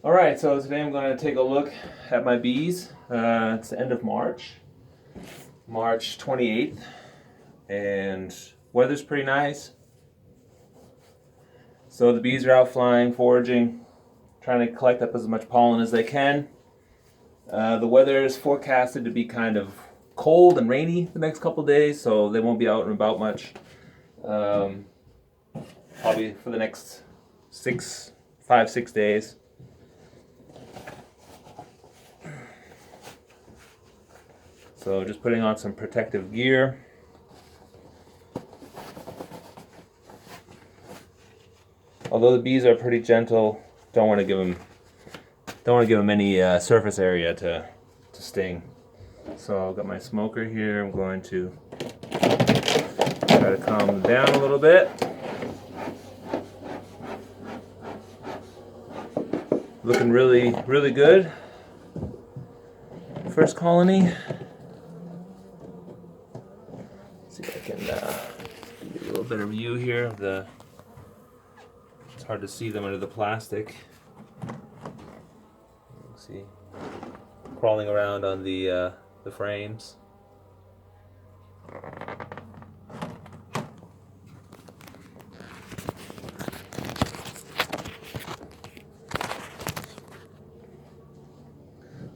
Alright, so today I'm going to take a look at my bees. It's the end of March, March 28th, and weather's pretty nice. So the bees are out flying, foraging, trying to collect up as much pollen as they can. The weather is forecasted to be kind of cold and rainy the next couple days, so they won't be out and about much. Probably for the next 5-6 days. So just putting on some protective gear. Although the bees are pretty gentle, don't want to give them any surface area to sting. So I've got my smoker here. I'm going to try to calm them down a little bit. Looking really, really good. First colony. See if I can give you a little better view here of the. It's hard to see them under the plastic. See, crawling around on the frames.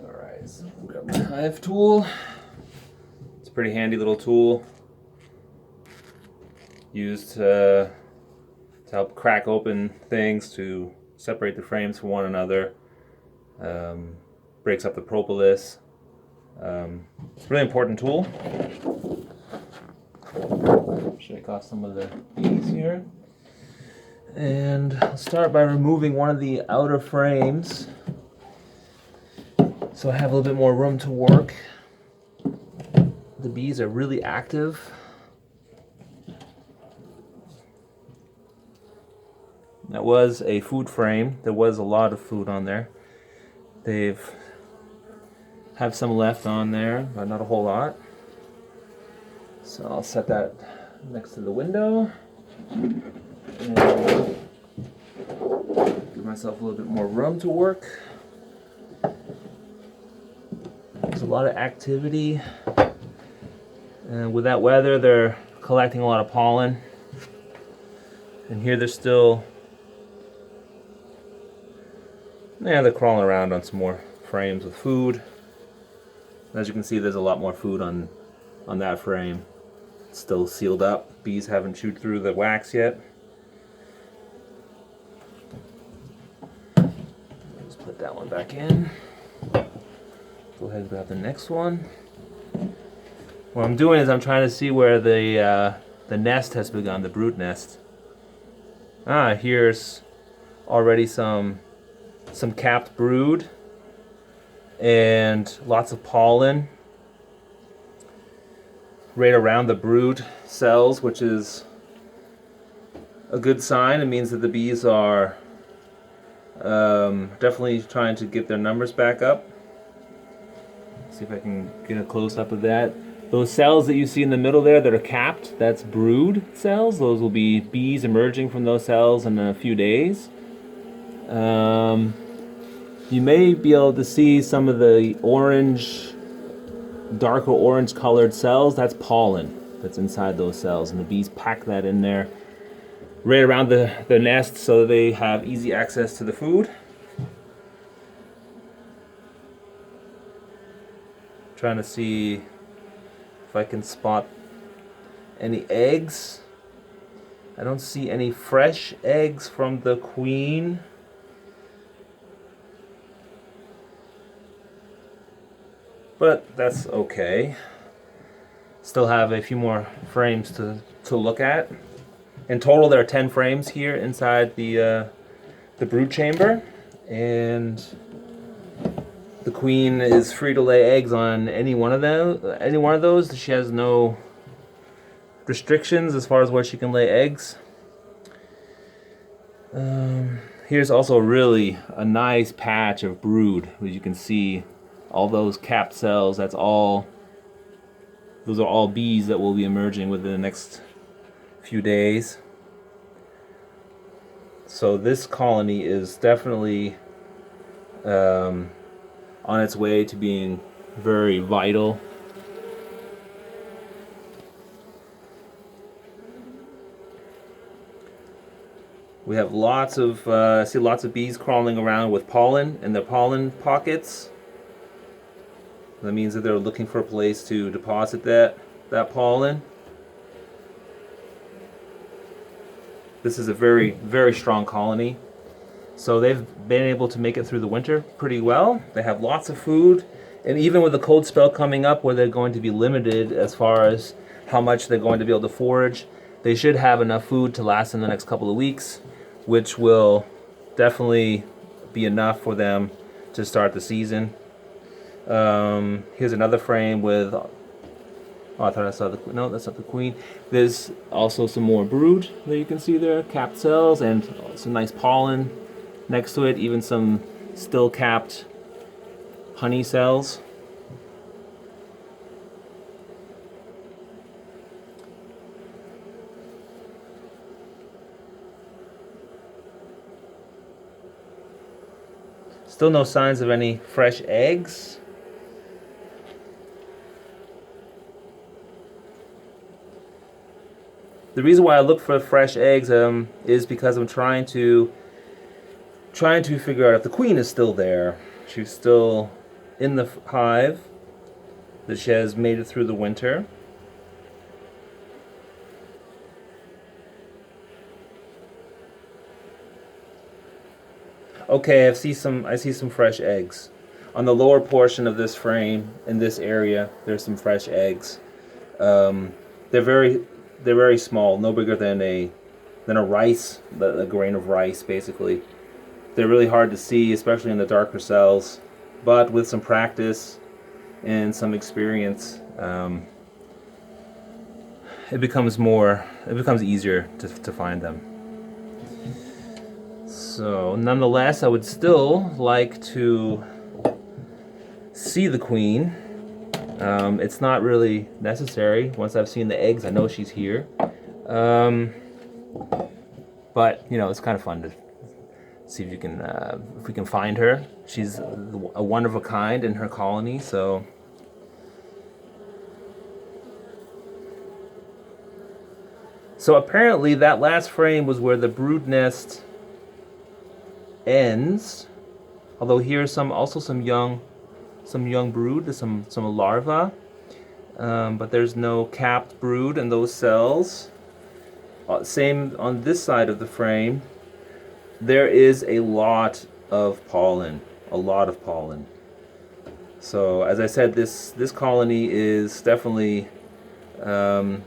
All right, so I've got my Hive tool. It's a pretty handy little tool used to help crack open things, to separate the frames from one another. Breaks up the propolis. It's a really important tool. Shake off some of the bees here. And I'll start by removing one of the outer frames so I have a little bit more room to work. The bees are really active. That was a food frame. There was a lot of food on there. They've have some left on there, but not a whole lot. So I'll set that next to the window and give myself a little bit more room to work. There's a lot of activity, and with that weather, they're collecting a lot of pollen. And here they're still. Yeah, they're crawling around on some more frames with food. As you can see, there's a lot more food on that frame. It's still sealed up. Bees haven't chewed through the wax yet. Just put that one back in. Go ahead and grab the next one. What I'm doing is I'm trying to see where the nest has begun, the brood nest. Here's already some capped brood and lots of pollen right around the brood cells, which is a good sign. It means that the bees are definitely trying to get their numbers back up. See if I can get a close-up of that. Those cells that you see in the middle there that are capped, that's brood cells. Those will be bees emerging from those cells in a few days. You may be able to see some of the orange, darker orange colored cells. That's pollen that's inside those cells, and the bees pack that in there right around the nest so they have easy access to the food. Trying to see if I can spot any eggs. I don't see any fresh eggs from the queen. But that's okay. Still have a few more frames to look at. In total, there are 10 frames here inside the brood chamber, and the queen is free to lay eggs on any one of those. She has no restrictions as far as where she can lay eggs. Here's also really a nice patch of brood, as you can see. All those capped cells, those are all bees that will be emerging within the next few days. So this colony is definitely on its way to being very vital. We have lots of, I see lots of bees crawling around with pollen in their pollen pockets. That means that they're looking for a place to deposit that pollen. This is a very, very strong colony. So they've been able to make it through the winter pretty well. They have lots of food. And even with the cold spell coming up where they're going to be limited as far as how much they're going to be able to forage, they should have enough food to last in the next couple of weeks, which will definitely be enough for them to start the season. Here's another frame with, oh, I thought I saw the, no, that's not the queen. There's also some more brood that you can see there, capped cells, and some nice pollen next to it, even some still capped honey cells. Still no signs of any fresh eggs. The reason why I look for fresh eggs is because I'm trying to figure out if the queen is still there. She's still in the hive, that she has made it through the winter. Okay, I see some fresh eggs. On the lower portion of this frame, in this area, there's some fresh eggs. They're very small, no bigger than a rice, a grain of rice, basically. They're really hard to see, especially in the darker cells. But with some practice and some experience, it becomes easier to find them. So, nonetheless, I would still like to see the queen. It's not really necessary. Once I've seen the eggs, I know she's here. But you know, it's kind of fun to see if you can, if we can find her. She's a one of a kind in her colony, so. So apparently that last frame was where the brood nest ends. Although here's also some young brood, there's some larvae, but there's no capped brood in those cells. Same on this side of the frame. There is a lot of pollen, So as I said, this colony is definitely going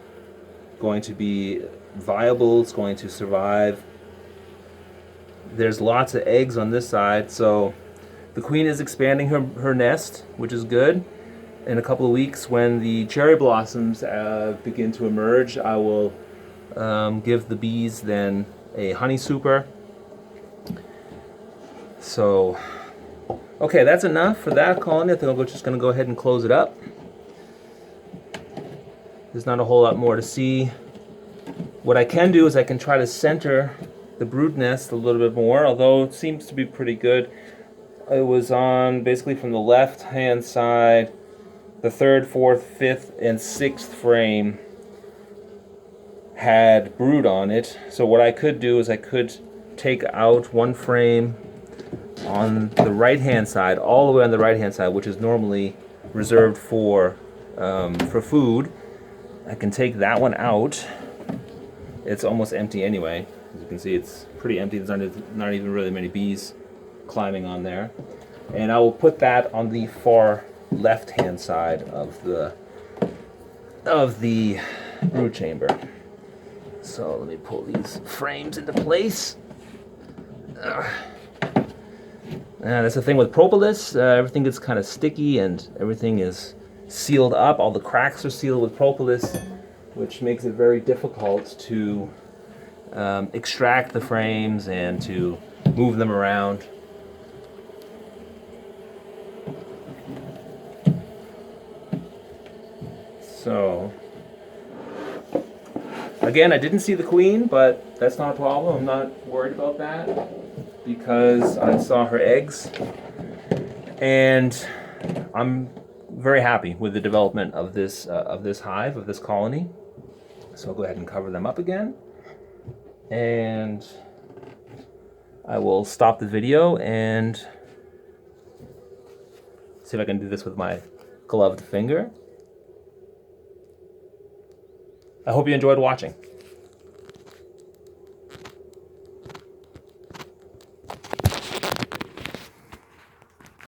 to be viable. It's going to survive. There's lots of eggs on this side, so the queen is expanding her nest, which is good. In a couple of weeks, when the cherry blossoms begin to emerge, I will give the bees then a honey super. So, okay, that's enough for that colony. I think I'm just going to go ahead and close it up. There's not a whole lot more to see. What I can do is I can try to center the brood nest a little bit more, although it seems to be pretty good. It was on basically from the left hand side, the third, fourth, fifth, and sixth frame had brood on it. So what I could do is I could take out one frame on the right hand side, all the way on the right hand side, which is normally reserved for food. I can take that one out. It's almost empty anyway. As you can see, it's pretty empty. There's not even really many bees climbing on there. And I will put that on the far left hand side of the brood chamber. So let me pull these frames into place. That's the thing with propolis. Everything gets kind of sticky and everything is sealed up. All the cracks are sealed with propolis, which makes it very difficult to extract the frames and to move them around. So, again, I didn't see the queen, but that's not a problem. I'm not worried about that. because I saw her eggs, and I'm very happy with the development of this hive, of this colony. So I'll go ahead and cover them up again, and I will stop the video and see if I can do this with my gloved finger. I hope you enjoyed watching.